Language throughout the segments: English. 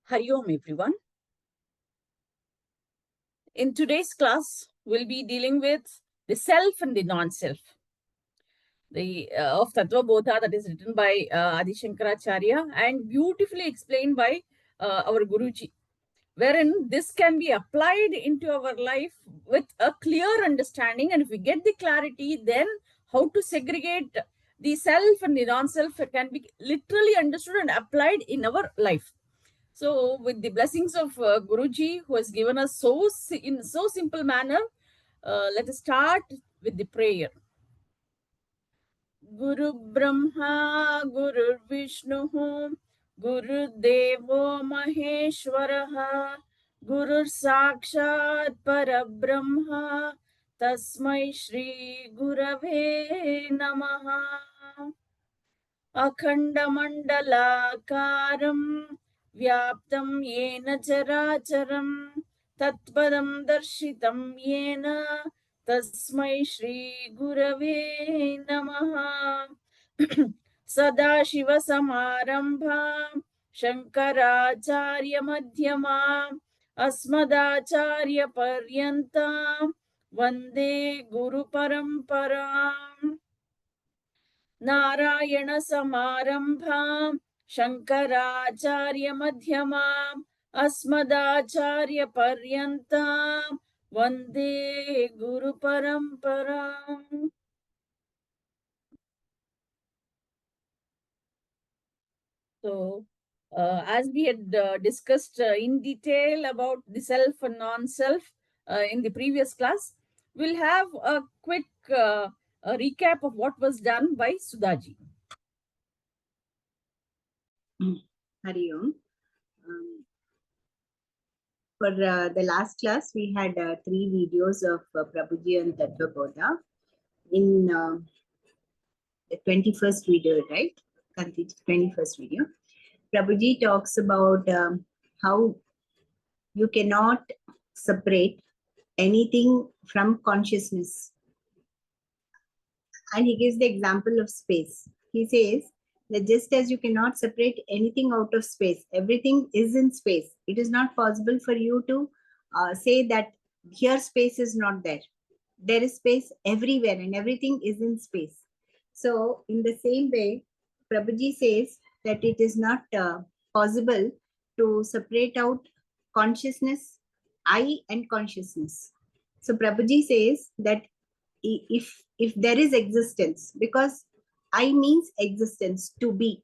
Hari Om everyone. In today's class, we'll be dealing with the self and the non-self. The of Tattvabodha, that is written by Adi Shankaracharya and beautifully explained by our Guruji, wherein this can be applied into our life with a clear understanding. And if we get the clarity, then how to segregate the self and the non-self can be literally understood and applied in our life. So, with the blessings of Guruji, who has given us in so simple manner, let us start with the prayer. Guru Brahma, Guru Vishnu, Guru Devo Maheshwaraha, Guru Sakshat Parabrahma, Tasmai Shri Gurave Namaha. अखण्डमण्डलाकारं व्याप्तं येन चराचरं तत्पदं दर्शितं येन तस्मै श्रीगुरवे नमः। सदाशिवसमारम्भां शङ्कराचार्यमध्यमाम् अस्मदाचार्यपर्यन्तां वन्दे गुरुपरम्पराम्। नारायण समारंभां शंकराचार्यमध्यमाम् अस्मदाचार्यपर्यन्तां वन्दे गुरुपरम्पराम्। So, as we had discussed in detail about the self and non-self in the previous class, we'll have a quick a recap of what was done by Sudhaji. Hari Om. For the last class, we had 3 videos of Prabhuji and Tattvabodha. In the 21st video, right? 21st video. Prabhuji talks about how you cannot separate anything from consciousness. And he gives the example of space. He says that just as you cannot separate anything out of space, everything is in space. It is not possible for you to say that here space is not there. There is space everywhere and everything is in space. So in the same way, Prabhuji says that it is not possible to separate out consciousness, I and consciousness. So Prabhuji says that if there is existence, because I means existence, to be.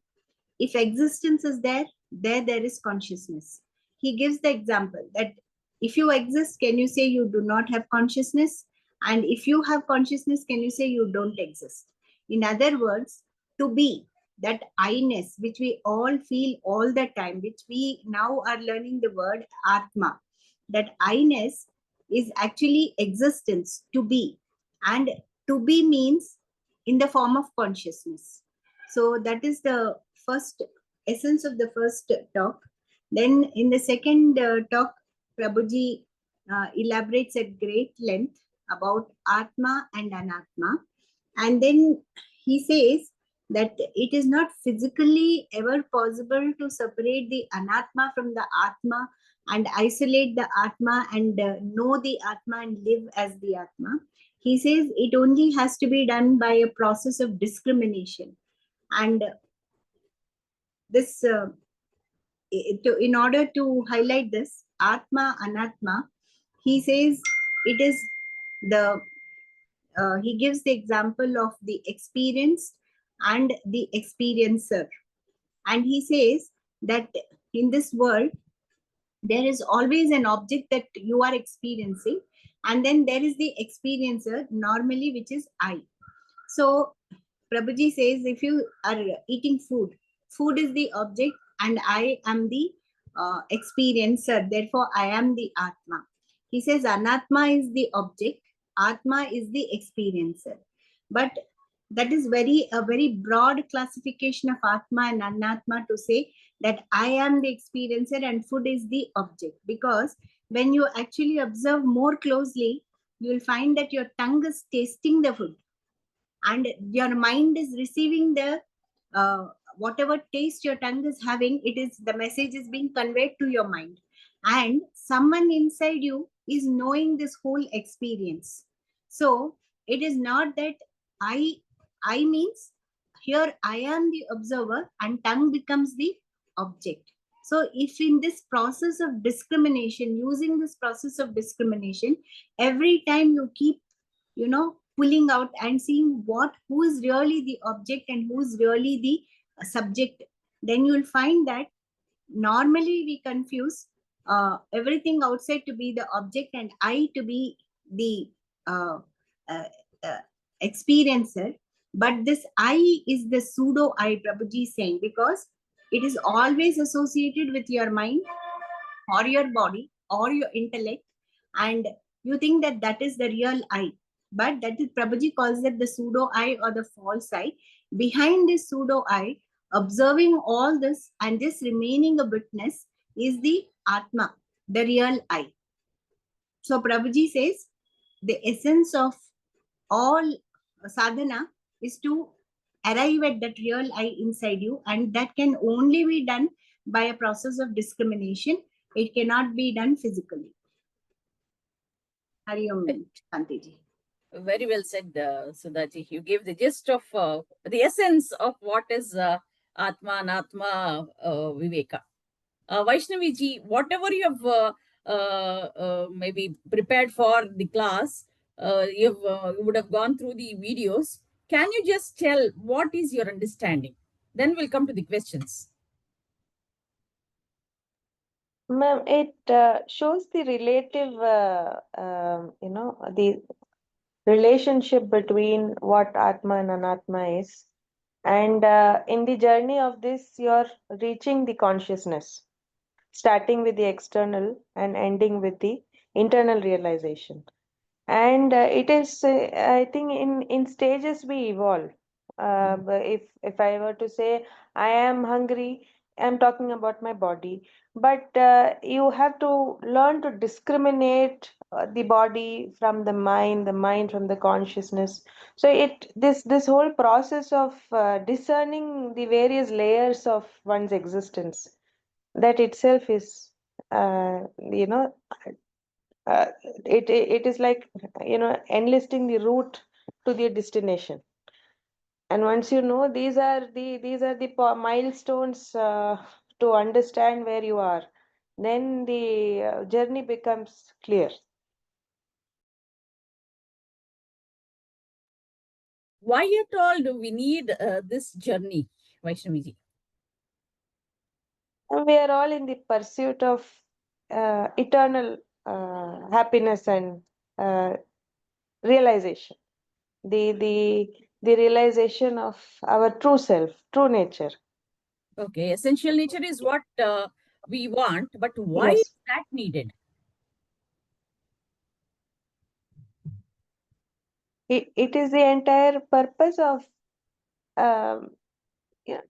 If existence is there is consciousness. He gives the example that if you exist, can you say you do not have consciousness? And if you have consciousness, can you say you don't exist? In other words, to be, that I-ness, which we all feel all the time, which we now are learning the word Atma, that I-ness is actually existence, to be. And to be means in the form of consciousness. So that is the first essence of the first talk. Then in the second talk, Prabhuji elaborates at great length about Atma and Anatma. And then he says that it is not physically ever possible to separate the Anatma from the Atma and isolate the Atma and know the Atma and live as the Atma. He says it only has to be done by a process of discrimination. And this, in order to highlight this, Atma, Anatma, he says it is the, he gives the example of the experienced and the experiencer. And he says that in this world, there is always an object that you are experiencing. And then there is the experiencer, normally, which is I. So Prabhuji says, if you are eating food, food is the object and I am the experiencer. Therefore, I am the Atma. He says Anatma is the object, Atma is the experiencer. But that is a very broad classification of Atma and Anatma to say that I am the experiencer and food is the object. Because when you actually observe more closely, you will find that your tongue is tasting the food and your mind is receiving the whatever taste your tongue is having, it is, the message is being conveyed to your mind, and someone inside you is knowing this whole experience. So it is not that I means, here I am the observer and tongue becomes the object. So if in this process of discrimination, using this process of discrimination, every time you keep, you know, pulling out and seeing who is really the object and who is really the subject, then you will find that normally we confuse everything outside to be the object and I to be the uh, uh, uh, experiencer. But this I is the pseudo I, Prabhuji is saying, because it is always associated with your mind or your body or your intellect, and you think that that is the real I. But that is, Prabhuji calls it the pseudo I or the false I. Behind this pseudo I, observing all this and just remaining a witness, is the Atma, the real I. So Prabhuji says the essence of all sadhana is to arrive at that real I inside you, and that can only be done by a process of discrimination. It cannot be done physically. Hari Om, Kantiji. Very well said, Sudhaji. You gave the gist of the essence of what is Atma and Atma Viveka. Vaishnavi ji, whatever you have maybe prepared for the class, you would have gone through the videos. Can you just tell what is your understanding? Then we'll come to the questions. Ma'am, it shows the relative, the relationship between what Atma and Anatma is. And in the journey of this, you're reaching the consciousness, starting with the external and ending with the internal realization. And it is, I think, in stages we evolve. But if I were to say I am hungry, I'm talking about my body. But you have to learn to discriminate the body from the mind from the consciousness. So this whole process of discerning the various layers of one's existence, that itself is, you know uh, it is like, enlisting the route to the destination. And once you know, these are the milestones to understand where you are, then the journey becomes clear. Why at all do we need this journey, Vaishnavi ji? And we are all in the pursuit of eternal happiness and uh, realization, the the realization of our true self, true nature. Okay, essential nature is what we want, but why Yes. is that needed? It is the entire purpose of um, yeah,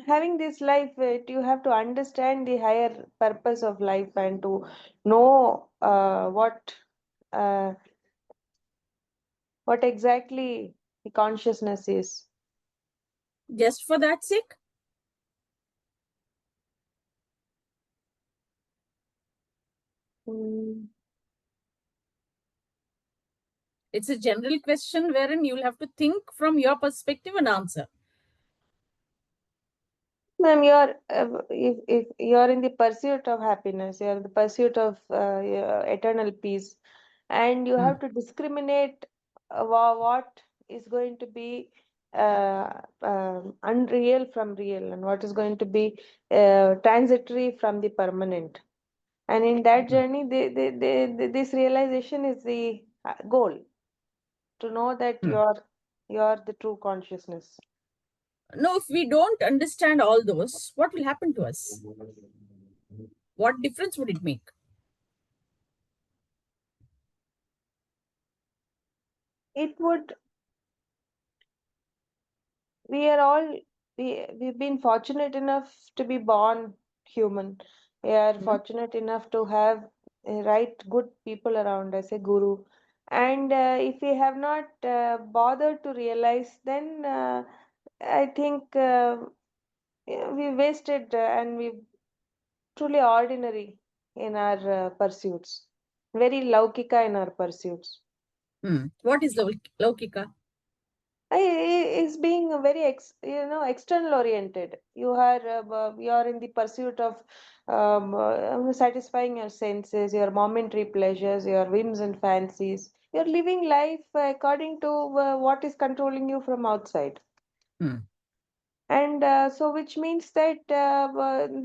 having this life. You have to understand the higher purpose of life and to know uh, what exactly the consciousness is. Just for that sake? Mm. It's a general question wherein you'll have to think from your perspective and answer. Ma'am, if you're in the pursuit of happiness, you're in the pursuit of your eternal peace, and you have to discriminate what is going to be unreal from real, and what is going to be transitory from the permanent. And in that journey, this realization is the goal, to know that you're the true consciousness. No, if we don't understand all those, what will happen to us? What difference would it make? It would we are all we've been fortunate enough to be born human. We are fortunate enough to have right good people around us, a guru. And if we have not bothered to realize, then I think we wasted and we truly ordinary in our pursuits, very laukika in our pursuits. What is Laukika? Is being very external oriented. You are in the pursuit of satisfying your senses, your momentary pleasures, your whims and fancies. You're living life according to what is controlling you from outside. Hmm. And so, which means that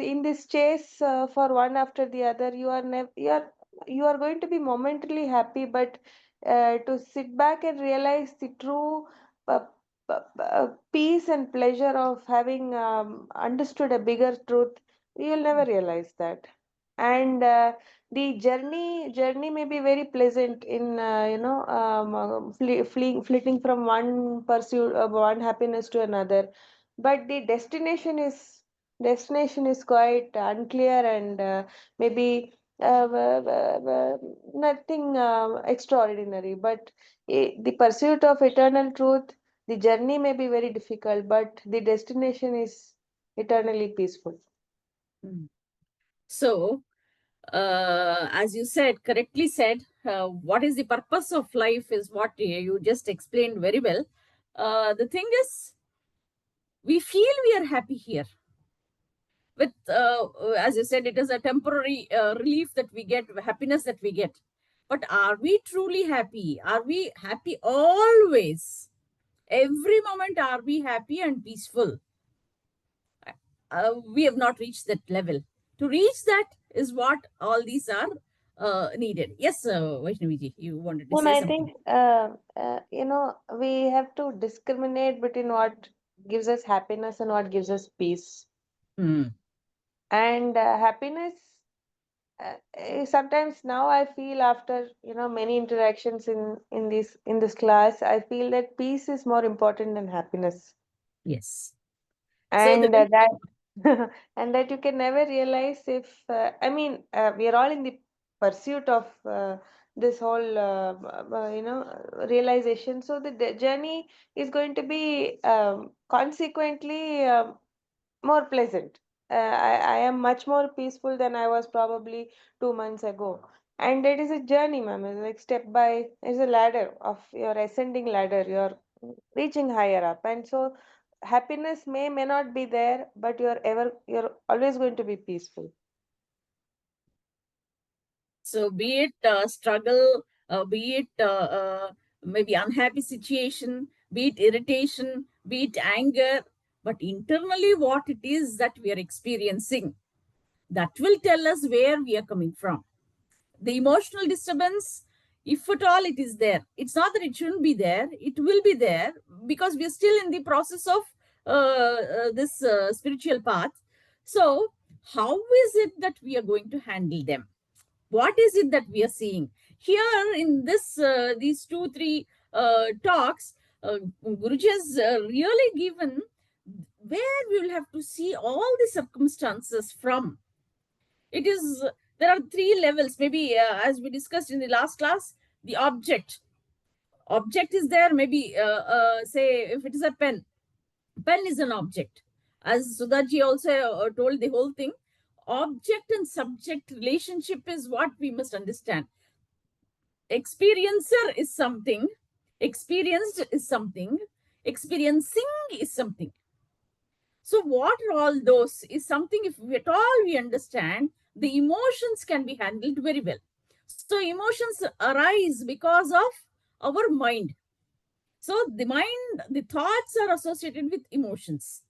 in this chase for one after the other, you are going to be momentarily happy, but to sit back and realize the true uh, peace and pleasure of having understood a bigger truth, you'll never realize that. And the journey may be very pleasant in flitting from one pursuit of one happiness to another, but the destination is quite unclear and maybe nothing extraordinary. But the pursuit of eternal truth, the journey may be very difficult, but the destination is eternally peaceful. Hmm. So, as you said, correctly said, what is the purpose of life is what you just explained very well. The thing is, we feel we are happy here. With, as you said, it is a temporary relief that we get, happiness that we get. But are we truly happy? Are we happy always? Every moment, are we happy and peaceful? We have not reached that level. To reach that is what all these are needed. Yes, Vaishnaviji, you wanted to And say I something. think, we have to discriminate between what gives us happiness and what gives us peace. Hmm. And happiness, sometimes now I feel after, many interactions in this class, I feel that peace is more important than happiness. Yes. So the And that and that you can never realize if we are all in the pursuit of this whole realization. So the journey is going to be consequently more pleasant. I am much more peaceful than I was probably 2 months ago. And it is a journey, ma'am. It's like step by, it's a ladder of your ascending ladder. You're reaching higher up. And so happiness may not be there, but you're always going to be peaceful. So be it struggle, be it maybe unhappy situation, be it irritation, be it anger, but internally what it is that we are experiencing, that will tell us where we are coming from. The emotional disturbance, if at all it is there, it's not that it shouldn't be there, it will be there because we are still in the process of this spiritual path. So, how is it that we are going to handle them? What is it that we are seeing here in this these 2 3 talks? Guruji has really given where we will have to see all the circumstances from. It is, there are 3 levels maybe, as we discussed in the last class. The object is there, maybe say if it is a pen is an object, as Sudaji also told the whole thing. Object and subject relationship is what we must understand. Experiencer is something, experienced is something, experiencing is something. So what are all those is something, if we, at all we understand, the emotions can be handled very well. So emotions arise because of our mind. So the mind, the thoughts are associated with emotions.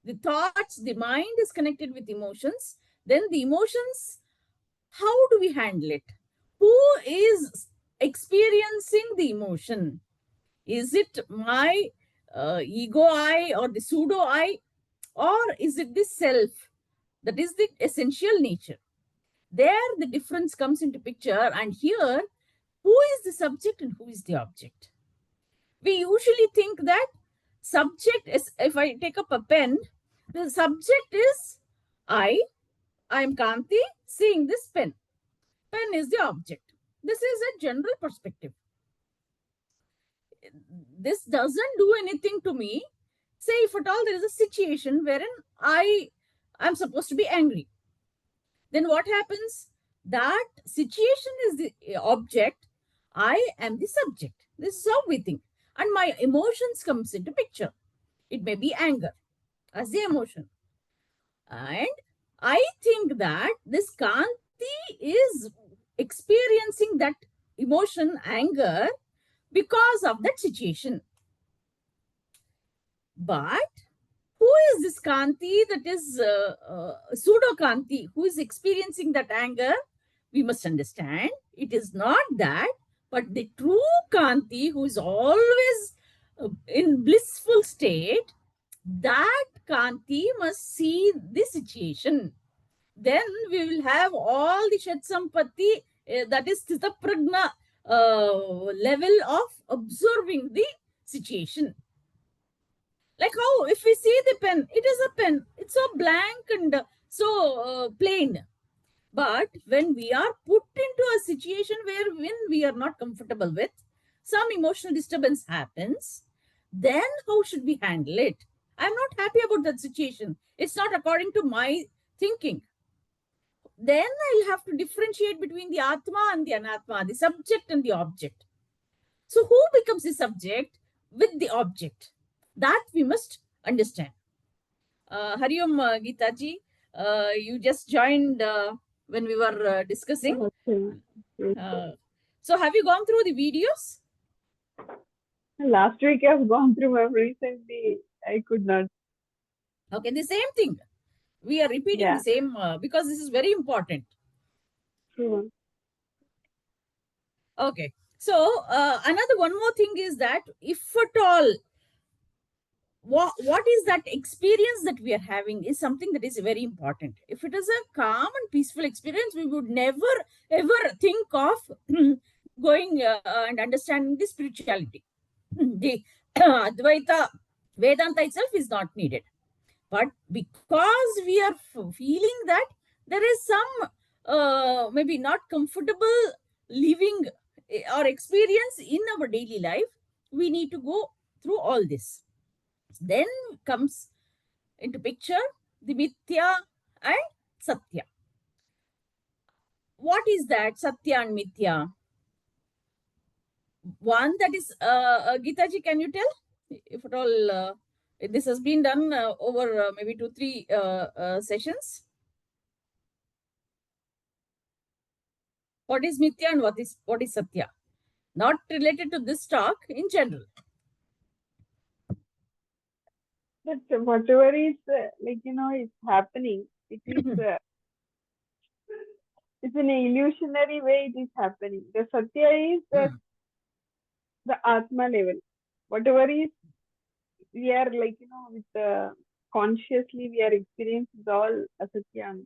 The thoughts, the mind is connected with emotions. Then the emotions, how do we handle it? Who is experiencing the emotion? Is it my ego I or the pseudo I, or is it the self? That is the essential nature. There the difference comes into picture, and here, who is the subject and who is the object? We usually think that subject is, if I take up a pen, the subject is I am Kanti seeing this pen. Pen is the object. This is a general perspective. This doesn't do anything to me. Say if at all there is a situation wherein I'm supposed to be angry, then what happens? That situation is the object, I am the subject. This is how we think. And my emotions comes into picture. It may be anger as the emotion. And I think that this Kanti is experiencing that emotion, anger, because of that situation. But who is this Kanti, that is pseudo Kanti, who is experiencing that anger? We must understand it is not that, but the true Kanti, who is always in blissful state, that Kanti must see the situation. Then we will have all the Shat Sampatti, that is Sthita Prajna level of observing the situation. Like how if we see the pen, it is a pen. It's so blank and so plain. But when we are put into a situation where when we are not comfortable with, some emotional disturbance happens, then how should we handle it? I'm not happy about that situation. It's not according to my thinking. Then I'll have to differentiate between the Atma and the Anatma, the subject and the object. So who becomes the subject with the object? That we must understand. Hari Om, Geetaji, you just joined when we were discussing. So have you gone through the videos? Last week I've gone through, but recently I could not. Okay, the same thing. We are repeating the same because this is very important. True. Okay. So another one more thing is that if at all what is that experience that we are having is something that is very important. If it is a calm and peaceful experience, we would never ever think of going and understanding the spirituality. The Advaita Vedanta itself is not needed. But because we are feeling that there is some maybe not comfortable living or experience in our daily life, we need to go through all this. Then comes into picture the Mithya and Satya. What is that Satya and Mithya? One that is, Geetaji, can you tell? If at all, this has been done over maybe 2-3 sessions. What is Mithya and what is Satya? Not related to this talk, in general. But whatever is is happening, it is it's in an illusionary way it is happening. The Satya is the Atma level. Whatever is we are with consciously we are experiencing all asatya.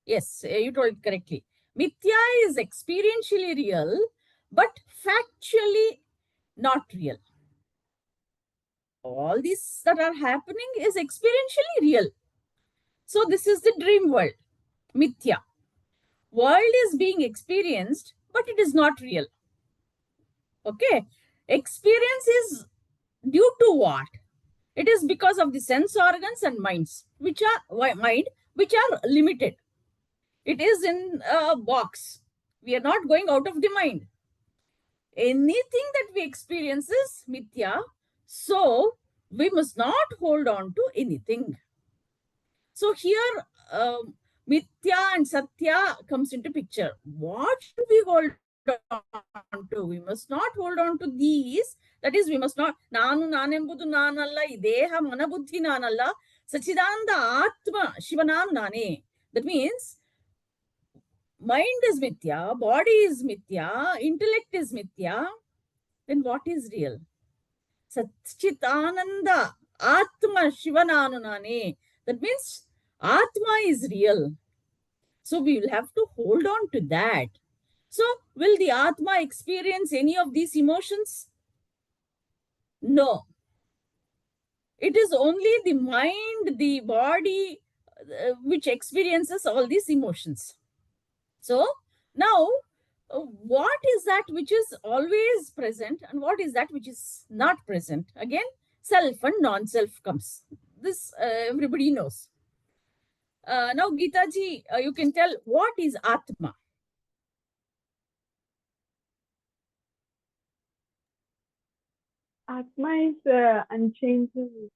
Yes, you told it correctly. Mithya is experientially real, but factually not real. All these that are happening is experientially real. So this is the dream world, Mithya. World is being experienced, but it is not real. Okay. Experience is due to what? It is because of the sense organs and minds, which are limited. It is in a box. We are not going out of the mind. Anything that we experience is mithya. So we must not hold on to anything. So here, mithya and satya comes into picture. What should we hold on to? We must not hold on to these. That is, we must not. Nanu nanembudu nanalla, ideha manabuddhi nanalla, sachidananda atma shivananu nane. That means mind is mithya, body is mithya, intellect is mithya. Then what is real? Satchitananda atma shivananu nane. That means atma is real. So we will have to hold on to that. So will the atma experience any of these emotions? No. It is only the mind, the body, which experiences all these emotions. So now what is that which is always present and what is that which is not present? Again, self and non-self comes. This everybody knows. Now, Geeta ji, you can tell what is Atma? Atma is unchanging,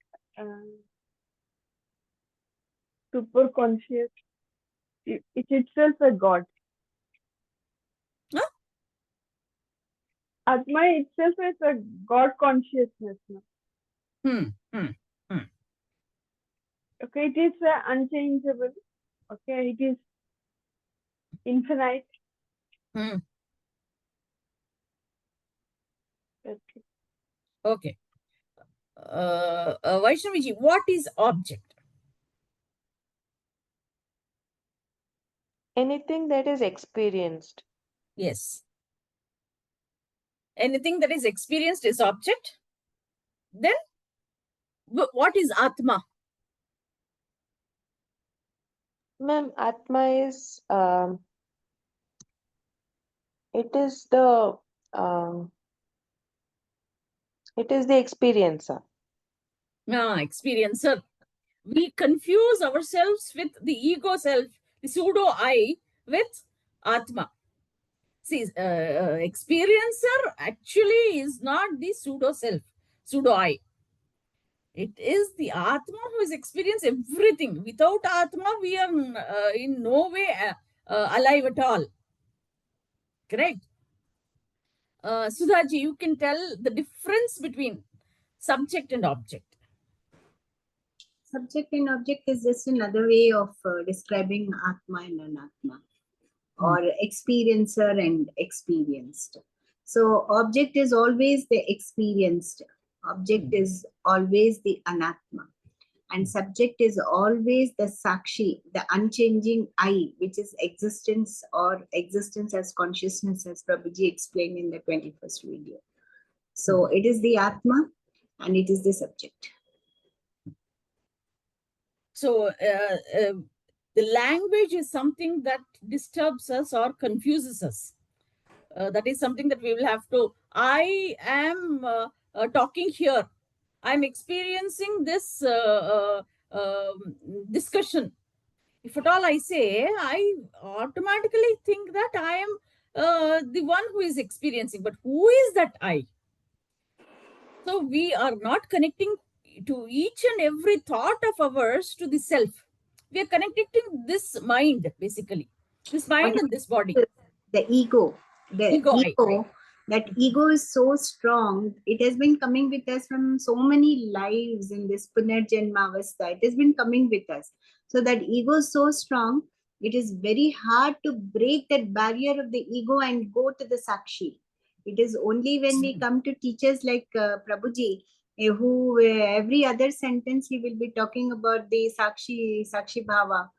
super conscious. It itself a God. Huh? Atma itself is a God consciousness. No? Okay, it is unchangeable. Okay, it is infinite. Okay. Okay. Vaishnavi ji, what is object? Anything that is experienced. Yes. Anything that is experienced is object. Then, what is Atma? Ma'am, Atma is it is the experiencer. Experiencer. We confuse ourselves with the ego self, the pseudo I, with Atma. See, experiencer actually is not the pseudo self, pseudo I. It is the Atma who has experienced everything. Without Atma, we are in no way alive at all. Correct? Sudhaji, you can tell the difference between subject and object. Subject and object is just another way of describing Atma and Anatma, or experiencer and experienced. So object is always the experienced, object is always the Anatma, and subject is always the Sakshi, the unchanging I, which is existence, or existence as consciousness, as Prabhuji explained in the 21st video. So it is the Atma and it is the subject. So the language is something that disturbs us or confuses us. That is something that we will have to. I am talking here. I'm experiencing this discussion. If at all I say, I automatically think that I am the one who is experiencing. But who is that I? So we are not connecting to each and every thought of ours to the self. We are connecting this mind, basically. This mind and this body. The ego. The ego. That ego is so strong. It has been coming with us from so many lives in this Punarjanmavastha. It has been coming with us. So that ego is so strong. It is very hard to break that barrier of the ego and go to the Sakshi. It is only when we come to teachers like Prabhuji, who every other sentence he will be talking about the Sakshi Bhava.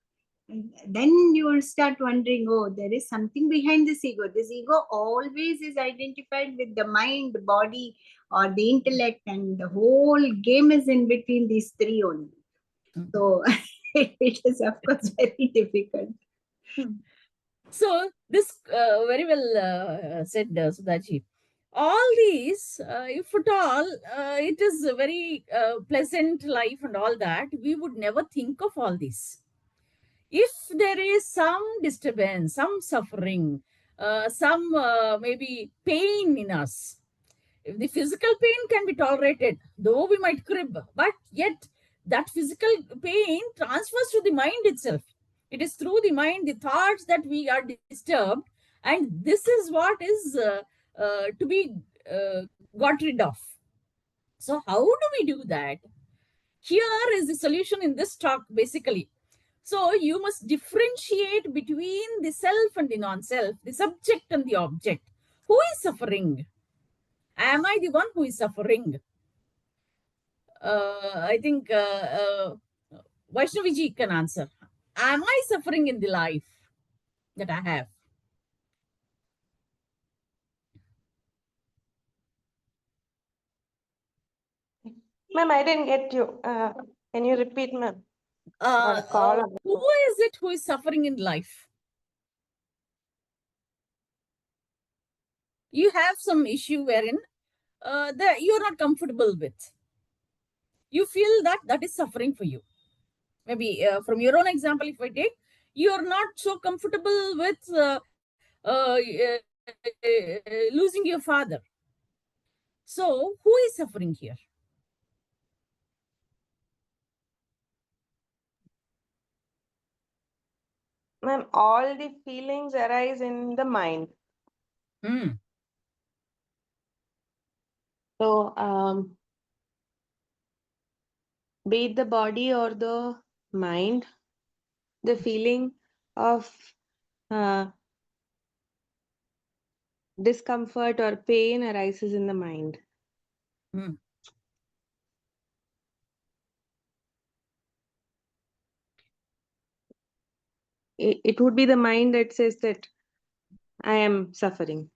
And then you will start wondering, oh, there is something behind this ego. This ego always is identified with the mind, the body, or the intellect, and the whole game is in between these three only. So it is, of course, very difficult. So this very well said, Sudhaji. All these, if at all, it is a very pleasant life and all that, we would never think of all this. If there is some disturbance, some suffering, some maybe pain in us, if the physical pain can be tolerated, though we might crib, but yet that physical pain transfers to the mind itself. It is through the mind, the thoughts, that we are disturbed, and this is what is to be got rid of. So how do we do that? Here is the solution in this talk, basically. So you must differentiate between the self and the non-self, the subject and the object. Who is suffering? Am I the one who is suffering? I think Vaishnavi ji can answer. Am I suffering in the life that I have? Ma'am, I didn't get you. Can you repeat, ma'am? Who is it who is suffering in life? You have some issue wherein that you're not comfortable with. You feel that that is suffering for you. Maybe from your own example, if I take, you're not so comfortable with losing your father. So who is suffering here? Ma'am, all the feelings arise in the mind. So, be it the body or the mind, the feeling of uh, discomfort or pain arises in the mind. It would be the mind that says that I am suffering.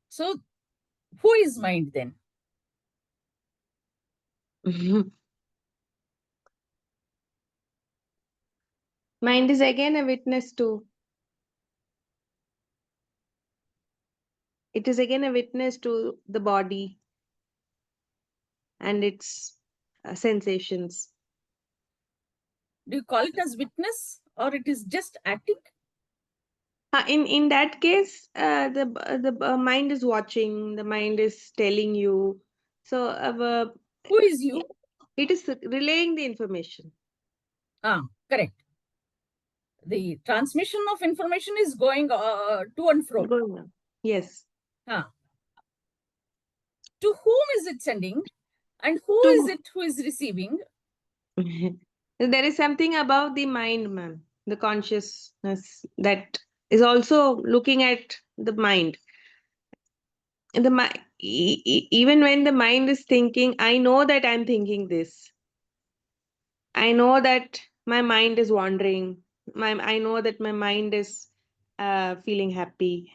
So who is mind then? Mind is again a witness to. It is again a witness to the body and its sensations. Do you call it as witness, or it is just acting? In that case, the mind is watching. The mind is telling you. So, Who is you? It is relaying the information. Correct. The transmission of information is going to and fro. Going on. Yes. To whom is it sending, and who is it who is receiving? There is something about the mind, ma'am, the consciousness that is also looking at the mind. Even when the mind is thinking, I know that I'm thinking this. I know that my mind is wandering. I know that my mind is feeling happy.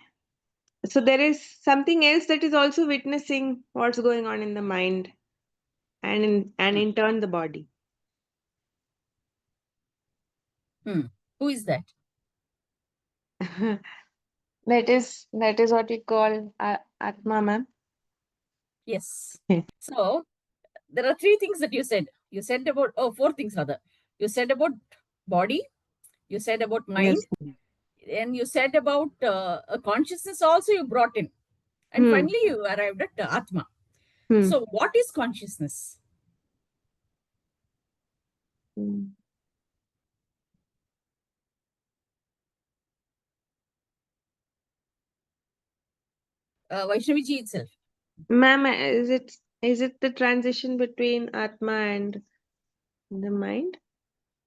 So there is something else that is also witnessing what's going on in the mind and in turn the body. Who is that? That is what we call Atma, ma'am. Yes. So there are three things that you said. You said about, four things rather. You said about body, you said about mind, Yes. and you said about a consciousness also you brought in. And finally you arrived at Atma. So what is consciousness? Vaishnavi ji itself. Ma'am, is it the transition between Atma and the mind?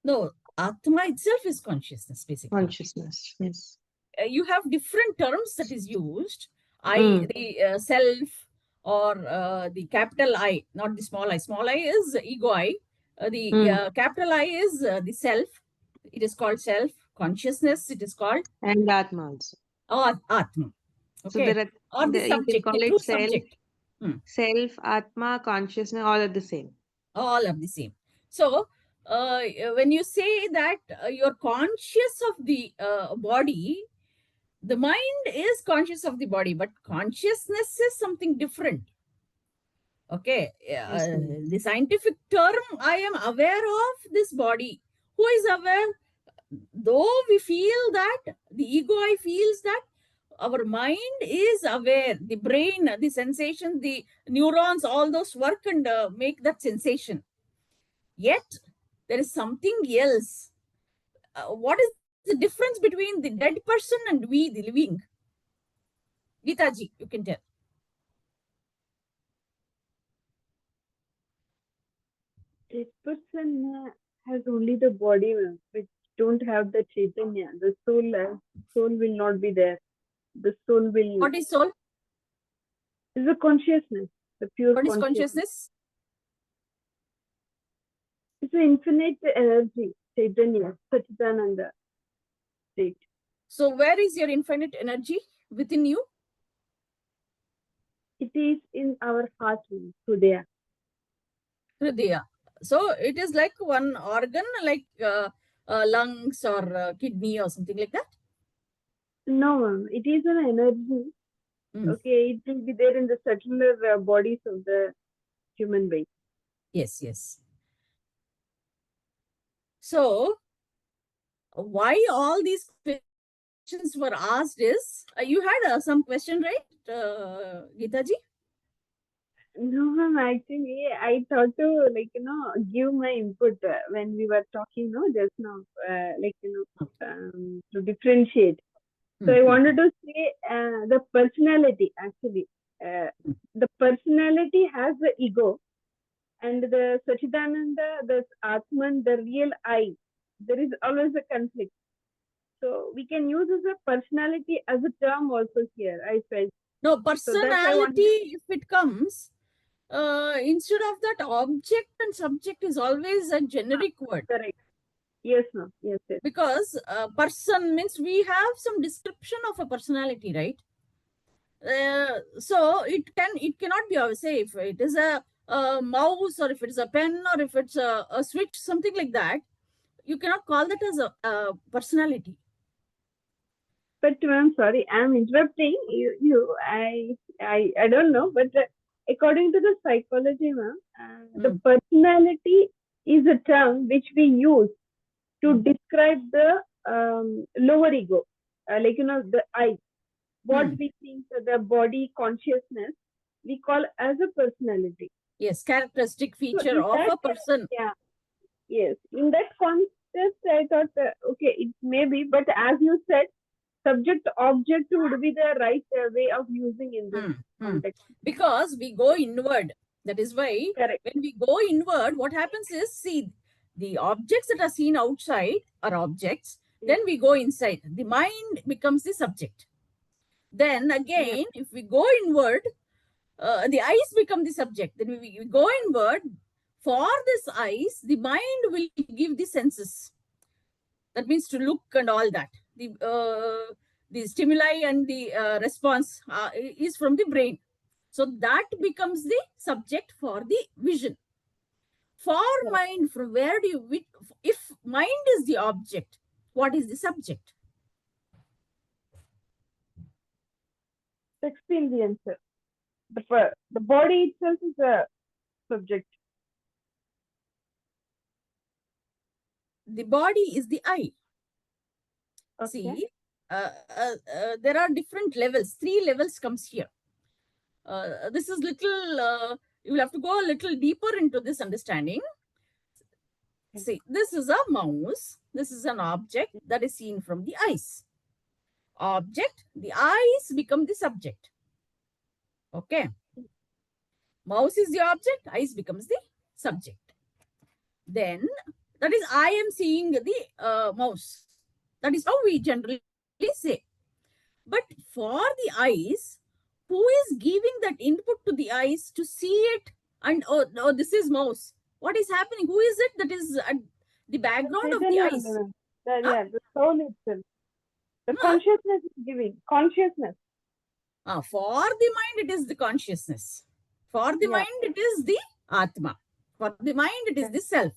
No, Atma itself is consciousness, basically. Consciousness, yes. You have different terms that is used. The self, or the capital I, not the small I. Small I is ego I. The capital I is the self. It is called self. Consciousness, it is called. And Atma also. Atma. So Okay. there Or the you can subject, call the it true self, subject. self, Atma, consciousness, all are the same. All of the same. So when you say that you're conscious of the body, the mind is conscious of the body, but consciousness is something different. Okay. Yes, ma'am. The scientific term, I am aware of this body. Who is aware? Though we feel that, the ego I feels that, our mind is aware. The brain, the sensation, the neurons, all those work and make that sensation. Yet there is something else. What is the difference between the dead person and we, the living? Geetaji, you can tell. This person has only the body, which don't have the chaitanya. The soul will not be there. The soul will. What is soul? Is the consciousness, the pure What is consciousness. consciousness? It's the infinite energy, chaitanya, Satchidananda state. So where is your infinite energy within you? It is in our heart, Hridaya. Hridaya. So it is like one organ, like lungs or kidney or something like that? No, ma'am. It is an energy. Okay, it will be there in the subtler bodies of the human being. Yes, yes. So, why all these questions were asked is, you had some question, right, Geeta ji? No, ma'am. Actually, I thought to give my input when we were talking. No, just now, to differentiate. So I wanted to say the personality. Actually, the personality has the ego, and the Sachidananda, the Atman, the real I. There is always a conflict. So we can use as a personality as a term also here, I felt. No, So that's why I personality, wanted. if it comes, instead of that, object and subject is always a generic word. Correct. Yes, ma'am. Yes, yes. Because person means we have some description of a personality, right? So it cannot be, say, if it is a mouse, or if it's a pen, or if it's a switch, something like that, you cannot call that as a personality. But ma'am, sorry, I'm interrupting you. I don't know, but according to the psychology, ma'am, the personality is a term which we use to describe the lower ego, the I. What we think the body consciousness we call as a personality. Yes, characteristic feature So of a person. Yeah. Yes. In that context, I thought, okay, it may be, but as you said, subject object would be the right way of using in this context. Because we go inward. That is why Correct. when we go inward, what happens is, see, the objects that are seen outside are objects. Then we go inside. The mind becomes the subject. Then again, if we go inward, the eyes become the subject. Then we go inward. For this eyes, the mind will give the senses. That means to look and all that. The stimuli and the response is from the brain. So that becomes the subject for the vision. For mind, from where do you, if mind is the object, what is the subject? Experience. The body itself is a subject. The body is the eye. Okay. See, there are different levels. 3 levels comes here. This is little, you will have to go a little deeper into this understanding. See, this is a mouse. This is an object that is seen from the eyes. Object, the eyes become the subject. Okay. Mouse is the object, eyes becomes the subject. Then, that is, I am seeing the mouse. That is how we generally say. But for the eyes, who is giving that input to the eyes to see it? And oh, this is mouse. What is happening? Who is it that is at the background of the eyes? Yeah, the soul itself. The consciousness is giving. Consciousness. For the mind, it is the consciousness. For the mind, it is the Atma. For the mind, it is the self.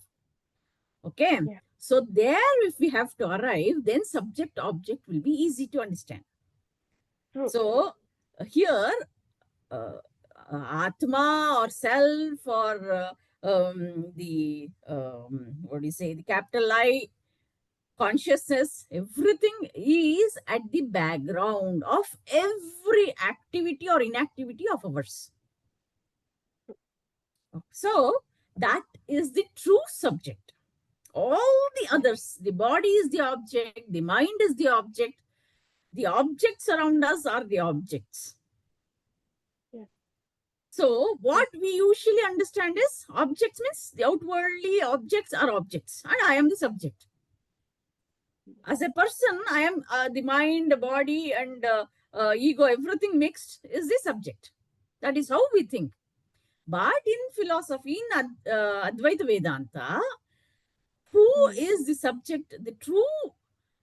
Okay. So there, if we have to arrive, then subject-object will be easy to understand. True. So here, Atma or self or the, what do you say, the capital I, consciousness, everything is at the background of every activity or inactivity of ours. So that is the true subject. All the others, the body is the object, the mind is the object around us are the objects. So what we usually understand is objects means the outwardly objects are objects and I am the subject. As a person, I am the mind, body and ego, everything mixed is the subject. That is how we think. But in philosophy, in Advaita Vedanta, who is the subject, the true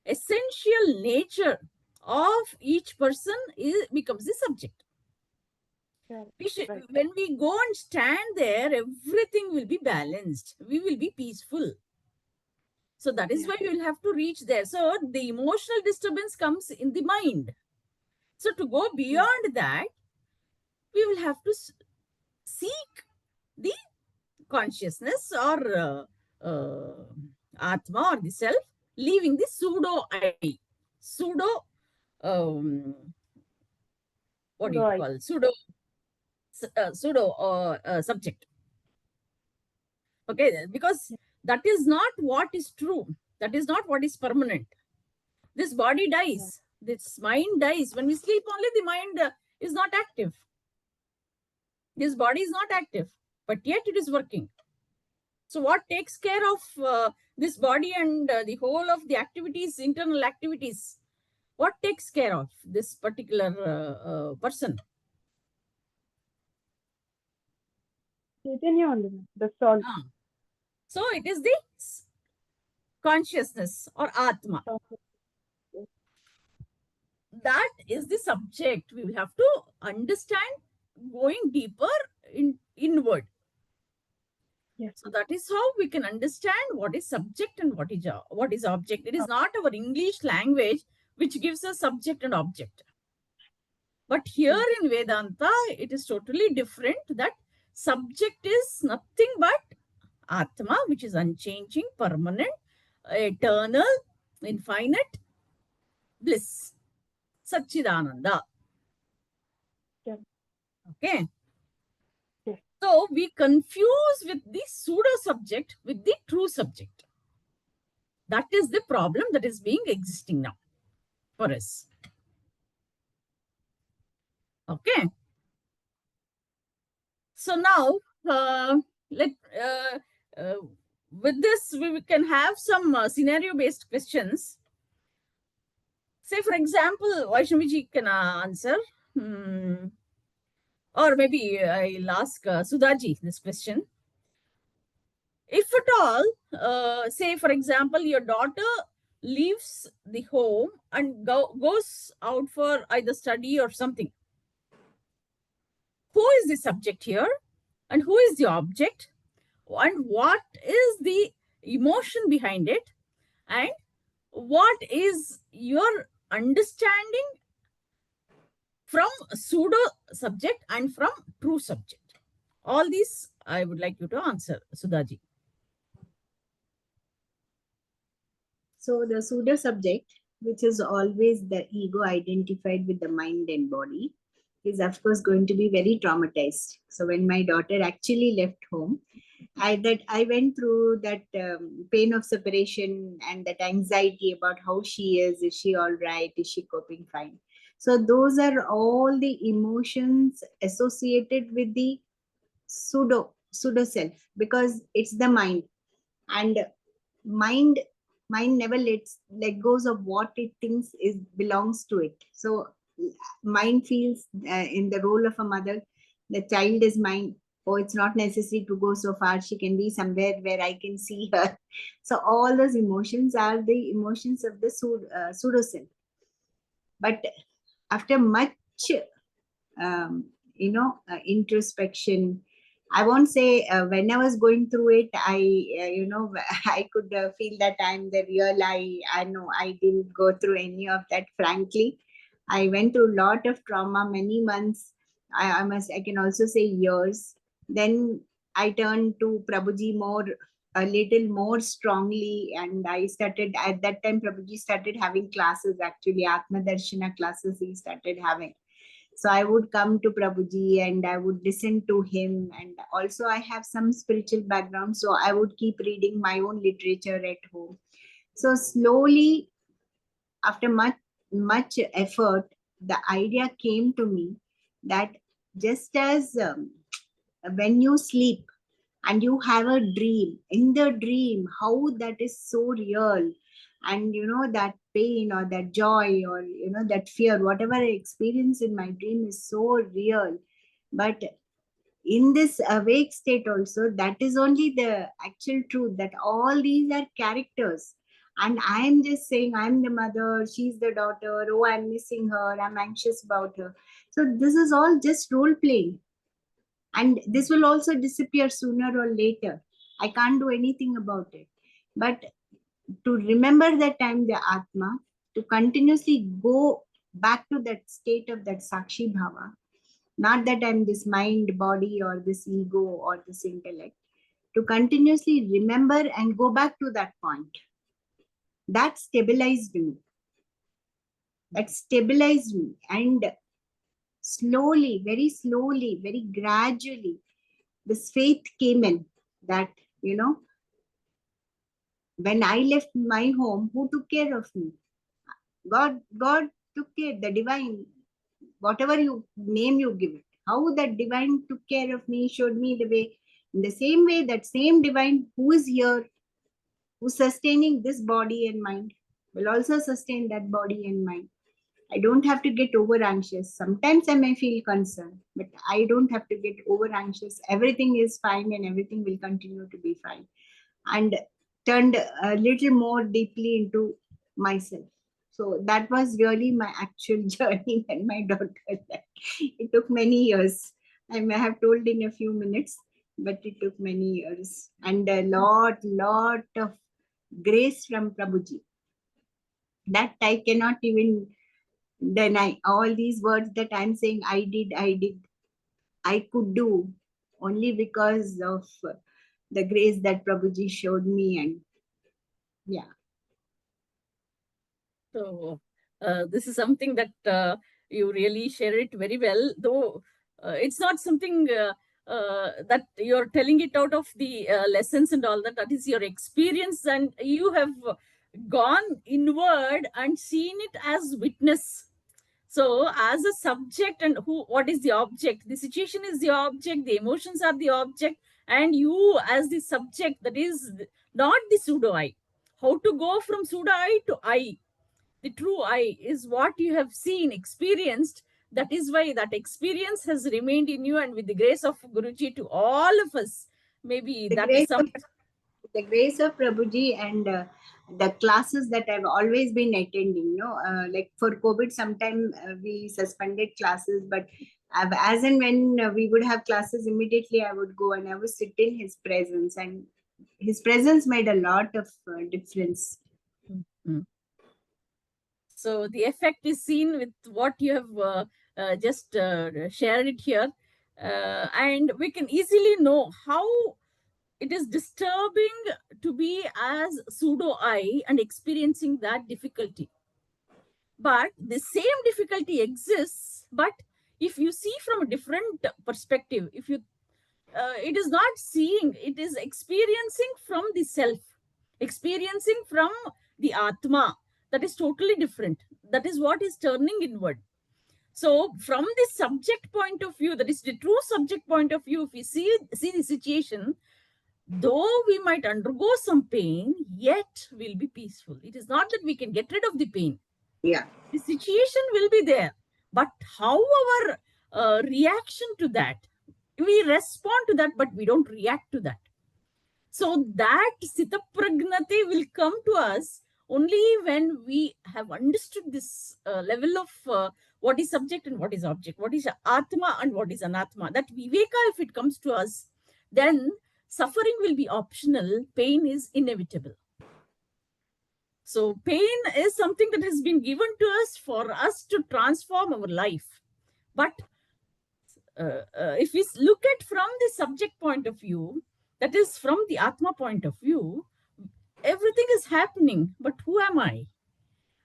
essential nature of each person becomes the subject. When we go and stand there, everything will be balanced. We will be peaceful. So that is why you will have to reach there. So the emotional disturbance comes in the mind. So to go beyond that, we will have to seek the consciousness or Atma or the self, leaving the pseudo I, pseudo, what do you Right. call, pseudo subject. Okay, because that is not what is true. That is not what is permanent. This body dies. This mind dies. When we sleep only, the mind is not active. This body is not active, but yet it is working. So what takes care of this body and the whole of the activities, internal activities? What takes care of this particular person? Chaitanya only, ma'am. That's all. So it is the consciousness or Atma. That is the subject. We will have to understand going deeper inward. Yes. So that is how we can understand what is subject and what is object. It is not our English language which gives us subject and object. But here in Vedanta, it is totally different, that subject is nothing but Atma, which is unchanging, permanent, eternal, infinite bliss, Satchidananda. Yeah. Okay. Yes. So we confuse with the pseudo subject with the true subject. That is the problem that is being existing now for us. Okay. So now, with this, we can have some scenario-based questions. Say, for example, Vaishnavi can answer. Or maybe I'll ask Sudhaji this question. If at all, say, for example, your daughter leaves the home and goes out for either study or something, who is the subject here and who is the object, and what is the emotion behind it, and what is your understanding from pseudo subject and from true subject? All these I would like you to answer, Sudhaji. So the pseudo subject, which is always the ego identified with the mind and body, is of course going to be very traumatized. So when my daughter actually left home, I went through that pain of separation and that anxiety about how she is she all right, is she coping fine? So those are all the emotions associated with the pseudo self, because it's the mind, and mind never let goes of what it thinks is belongs to it. So mind feels in the role of a mother, the child is mine. Oh, it's not necessary to go so far, she can be somewhere where I can see her. So all those emotions are the emotions of the pseudo self. But after much introspection, I won't say when I was going through it, I could feel that I'm the real I know I didn't go through any of that, frankly. I went through a lot of trauma, many months. I can also say years. Then I turned to Prabhuji a little more strongly, and I started, at that time Prabhuji started having classes, actually Atma Darshana classes he started having. So I would come to Prabhuji and I would listen to him. And also I have some spiritual background, so I would keep reading my own literature at home. So slowly, after much effort, the idea came to me that just as when you sleep and you have a dream, in the dream, how that is so real, and that pain or that joy or that fear, whatever I experience in my dream is so real. But in this awake state also, that is only the actual truth, that all these are characters, and I am just saying I'm the mother, she's the daughter, oh I'm missing her, I'm anxious about her. So this is all just role playing, and this will also disappear sooner or later. I can't do anything about it. But to remember that I'm the Atma, to continuously go back to that state of that Sakshi Bhava, not that I'm this mind, body, or this ego, or this intellect, to continuously remember and go back to that point. That stabilized me. That stabilized me. And slowly, very gradually, this faith came in that, you know, when I left my home, who took care of me? God took care, the divine, whatever you name you give it. How that divine took care of me, showed me the way. In the same way, that same divine who is here, who's sustaining this body and mind, will also sustain that body and mind. I don't have to get over anxious. Sometimes I may feel concerned, but I don't have to get over anxious. Everything is fine and everything will continue to be fine. And turned a little more deeply into myself. So that was really my actual journey when my daughter left. It took many years. I may have told in a few minutes, but it took many years. And a lot of grace from Prabhuji. That I cannot even deny. All these words that I'm saying, I did, I could do, only because of the grace that Prabhuji showed me. And yeah. So this is something that you really share it very well, though it's not something that you're telling it out of the lessons and all that. That is your experience, and you have gone inward and seen it as witness. So as a subject, and what is the object? The situation is the object, the emotions are the object, and you as the subject, that is not the pseudo I. How to go from pseudo I to I? The true I is what you have seen, experienced. That is why that experience has remained in you, and with the grace of Guruji to all of us, maybe The that is some. the grace of Prabhuji and the classes that I've always been attending, like for COVID, sometime we suspended classes, but as and when we would have classes, immediately I would go and I would sit in his presence, and his presence made a lot of difference. Mm-hmm. So the effect is seen with what you have just shared it here. And we can easily know how it is disturbing to be as pseudo I and experiencing that difficulty. But the same difficulty exists, but if you see from a different perspective, if you it is not seeing, it is experiencing from the self, experiencing from the Atma. That is totally different. That is what is turning inward. So from the subject point of view, that is the true subject point of view, if we see the situation, though we might undergo some pain, yet we'll be peaceful. It is not that we can get rid of the pain. Yeah. The situation will be there. But how our reaction to that, we respond to that, but we don't react to that. So that Sita Pragnati will come to us only when we have understood this level of what is subject and what is object, what is Atma and what is Anatma. That Viveka, if it comes to us, then suffering will be optional, pain is inevitable. So pain is something that has been given to us for us to transform our life. But if we look at from the subject point of view, that is from the Atma point of view, everything is happening. But who am I?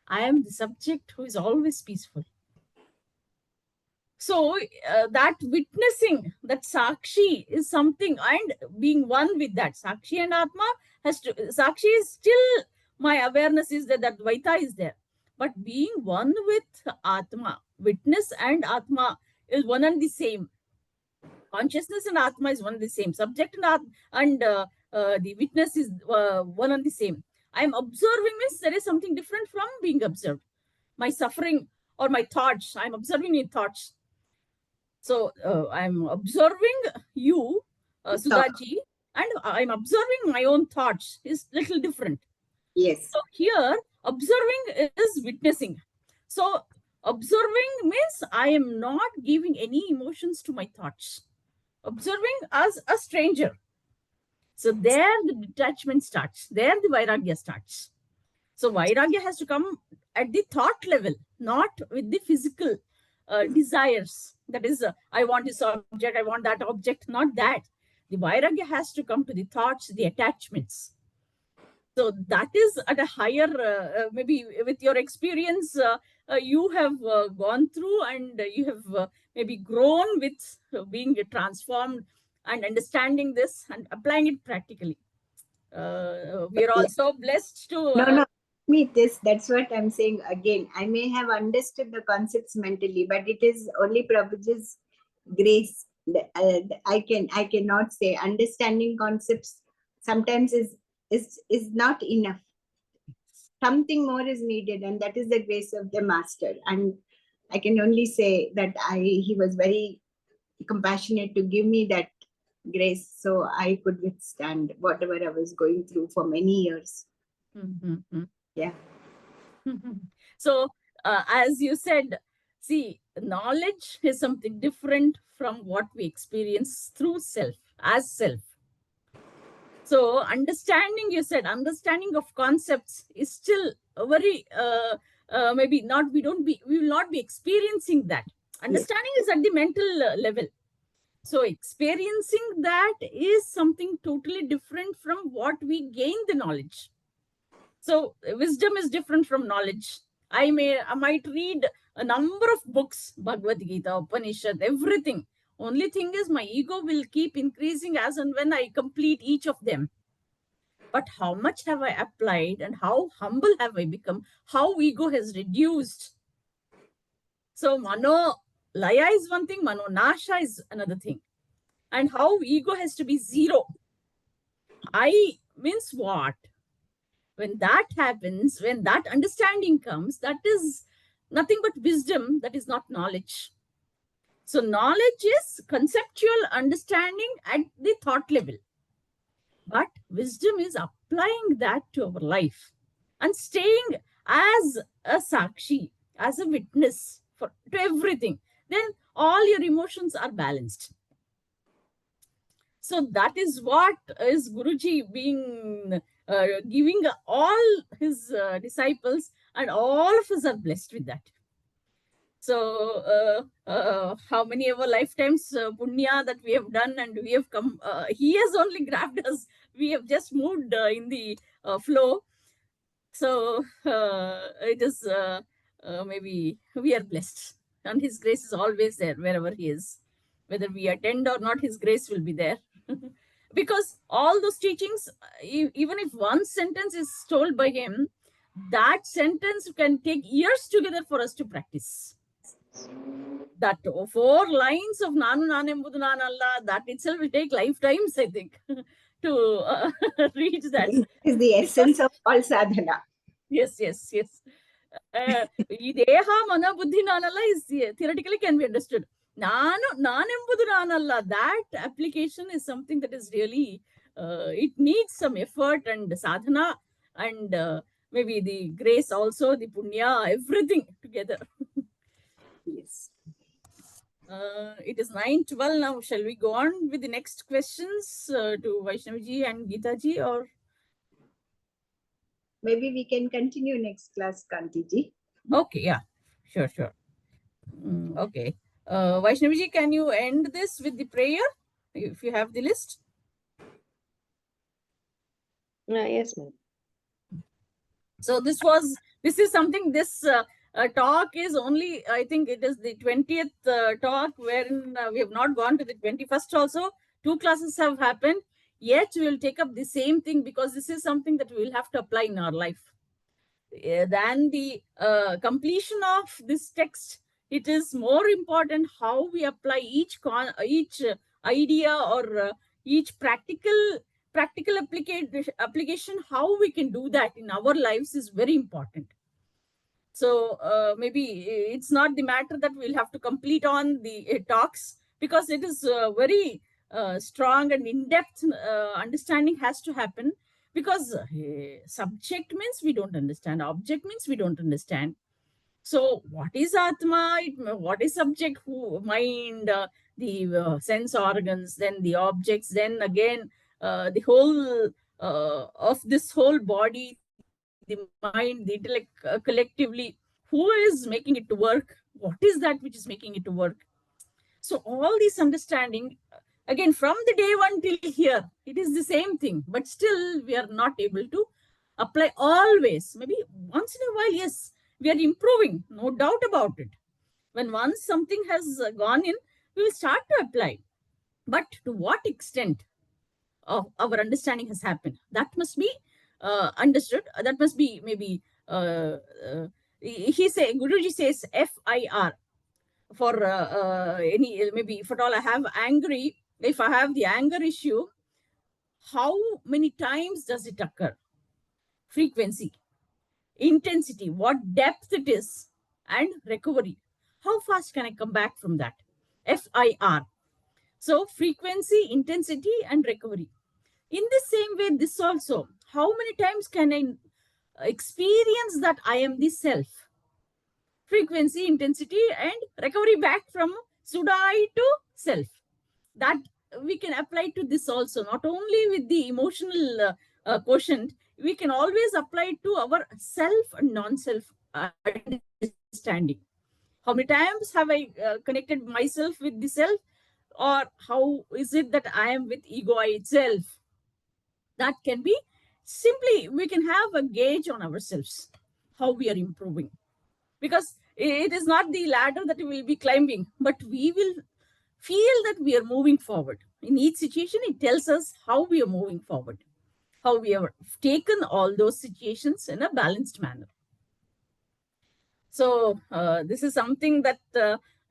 I am the subject who is always peaceful. So that witnessing, that Sakshi is something, and being one with that Sakshi and Atma has to, Sakshi is still, my awareness is that Dvaita is there. But being one with Atma, witness and Atma is one and the same. Consciousness and Atma is one and the same. Subject and the witness is one and the same. I am observing means there is something different from being observed. My suffering or my thoughts, I am observing your thoughts. So I'm observing you, Sudhaji, and I'm observing my own thoughts is little different. Yes. So here, observing is witnessing. So observing means I am not giving any emotions to my thoughts. Observing as a stranger. So there the detachment starts. There the vairagya starts. So vairagya has to come at the thought level, not with the physical desires. That is, I want this object, I want that object, not that. The vairagya has to come to the thoughts, the attachments. So that is at a higher, maybe with your experience, you have gone through and you have maybe grown with being transformed and understanding this and applying it practically. We are also blessed to. No, meet this. That's what I'm saying again. I may have understood the concepts mentally, but it is only Prabhuji's grace. I cannot say understanding concepts sometimes is not enough. Something more is needed, and that is the grace of the master. And I can only say that he was very compassionate to give me that grace, so I could withstand whatever I was going through for many years. Mm-hmm. Yeah. So, as you said, see, knowledge is something different from what we experience through self, as self. So, understanding, you said, understanding of concepts is still a very, maybe not, we will not be experiencing that. Understanding is at the mental level. So, experiencing that is something totally different from what we gain the knowledge. So wisdom is different from knowledge. I might read a number of books, Bhagavad Gita, Upanishad, everything. Only thing is my ego will keep increasing as and when I complete each of them. But how much have I applied and how humble have I become? How ego has reduced. So Mano Laya is one thing, Mano Nasha is another thing. And how ego has to be zero. I means what? When that happens, when that understanding comes, that is nothing but wisdom, that is not knowledge. So knowledge is conceptual understanding at the thought level. But wisdom is applying that to our life and staying as a sakshi, as a witness to everything. Then all your emotions are balanced. So that is what is Guruji being giving all his disciples, and all of us are blessed with that. So how many of our lifetimes punya that we have done, and we have come, he has only grabbed us. We have just moved in the flow. So it is maybe we are blessed, and his grace is always there wherever he is. Whether we attend or not, his grace will be there. Because all those teachings, even if one sentence is told by him, that sentence can take years together for us to practice. That 4 lines of Nanu Nanembudu Nanalla, that itself will take lifetimes, I think, to reach that. This is the essence of all sadhana. Yes. Ideha mana buddhi nanalla is theoretically can be understood. Nanembudu nanalla, that application is something that is really, it needs some effort and sadhana, and maybe the grace also, the punya, everything together. Yes. It is 9:12 now. Shall we go on with the next questions to Vaishnaviji and Geetaji, or? Maybe we can continue next class, Kantiji. Okay, yeah, sure. Okay. Vaishnaviji, can you end this with the prayer if you have the list? Yes, ma'am. So this is something, this talk is only, I think it is the 20th talk, wherein we have not gone to the 21st also. 2 classes have happened, yet we will take up the same thing, because this is something that we will have to apply in our life. Than the completion of this text, it is more important how we apply each idea, or each practical application. How we can do that in our lives is very important. So maybe it's not the matter that we'll have to complete on the talks, because it is very strong and in-depth understanding has to happen. Because subject means we don't understand, object means we don't understand. So what is Atma? What is subject? Mind, the sense organs, then the objects, then again the whole of this whole body, the mind, the intellect collectively, who is making it to work? What is that which is making it to work? So all this understanding, again, from the day one till here, it is the same thing, but still we are not able to apply always. Maybe once in a while, yes, we are improving, no doubt about it. When once something has gone in, we will start to apply. But to what extent of our understanding has happened, that must be understood. That must be maybe, Guruji says FIR, for any, maybe if at all I have angry, if I have the anger issue, how many times does it occur? Frequency, intensity, what depth it is, and recovery. How fast can I come back from that? FIR. So frequency, intensity, and recovery. In the same way, this also, how many times can I experience that I am the self? Frequency, intensity, and recovery back from Sudai to self. That we can apply to this also, not only with the emotional quotient, we can always apply it to our self and non-self understanding. How many times have I connected myself with the self, or how is it that I am with ego I itself? That can be, simply we can have a gauge on ourselves, how we are improving, because it is not the ladder that we will be climbing, but we will feel that we are moving forward. In each situation, it tells us how we are moving forward, how we have taken all those situations in a balanced manner. So this is something that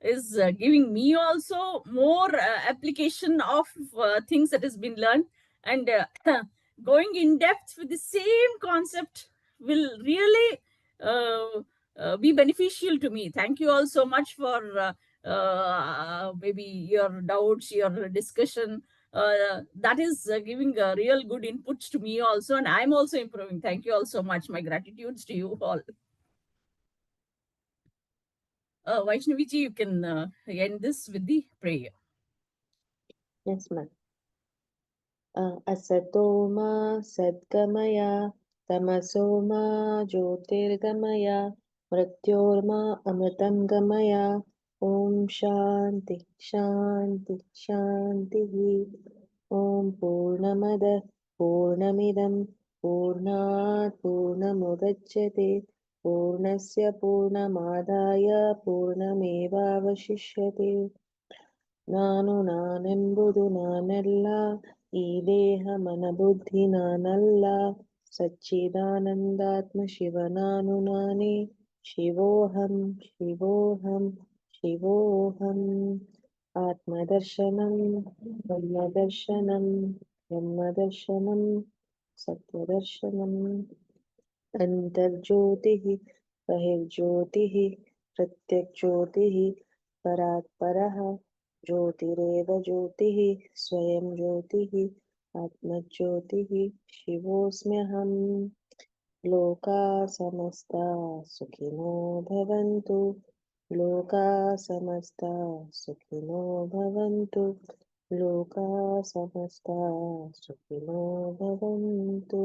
is giving me also more application of things that has been learned, and going in depth with the same concept will really be beneficial to me. Thank you all so much for maybe your doubts, your discussion. That is giving real good inputs to me also, and I'm also improving. Thank you all so much. My gratitudes to you all. Vaishnavi ji, you can end this with the prayer. Yes, ma'am. Asato ma sadgamaya, tamaso ma jyotirgamaya, mrityorma amritam gamaya. Om Shanti, Shanti, Shanti. Om Purnamada, Purnamidam, Purnat Purnamudachyate, Purnasya Purnamadaya, Purnamevavashishyate. ನಾನು ನಾನೆಂಬುದು ನಾನೆಲ್ಲ, ಈ ದೇಹ ಮನಬುದ್ಧಿ ನಾನಲ್ಲ, ಸಚ್ಚಿದಾನಂದಾತ್ಮ ಶಿವ ನಾನು ನಾನೇ, ಶಿವೋಹಂ ಶಿವೋಹಂ ಶಿವೋಹಂ. ಆತ್ಮದರ್ಶನಂ ಬ್ರಹ್ಮದರ್ಶನಂ ಬ್ರಹ್ಮದರ್ಶನಂ ಸತ್ಯದರ್ಶನಂ. ಅಂತರ್ಜ್ಯೋತಿಃ ಬಹಿರ್ಜ್ಯೋತಿಃ ಪ್ರತ್ಯಗ್ಜ್ಯೋತಿಃ परात् परः ज्योतिरेव ज्योतिः स्वयं ज्योतिः आत्मज्योतिः शिवोऽस्म्यहम्. लोकाः समस्ताः सुखिनो भवन्तु, लोकाः समस्ताः सुखिनो भवन्तु, लोकाः समस्ताः सुखिनो भवन्तु.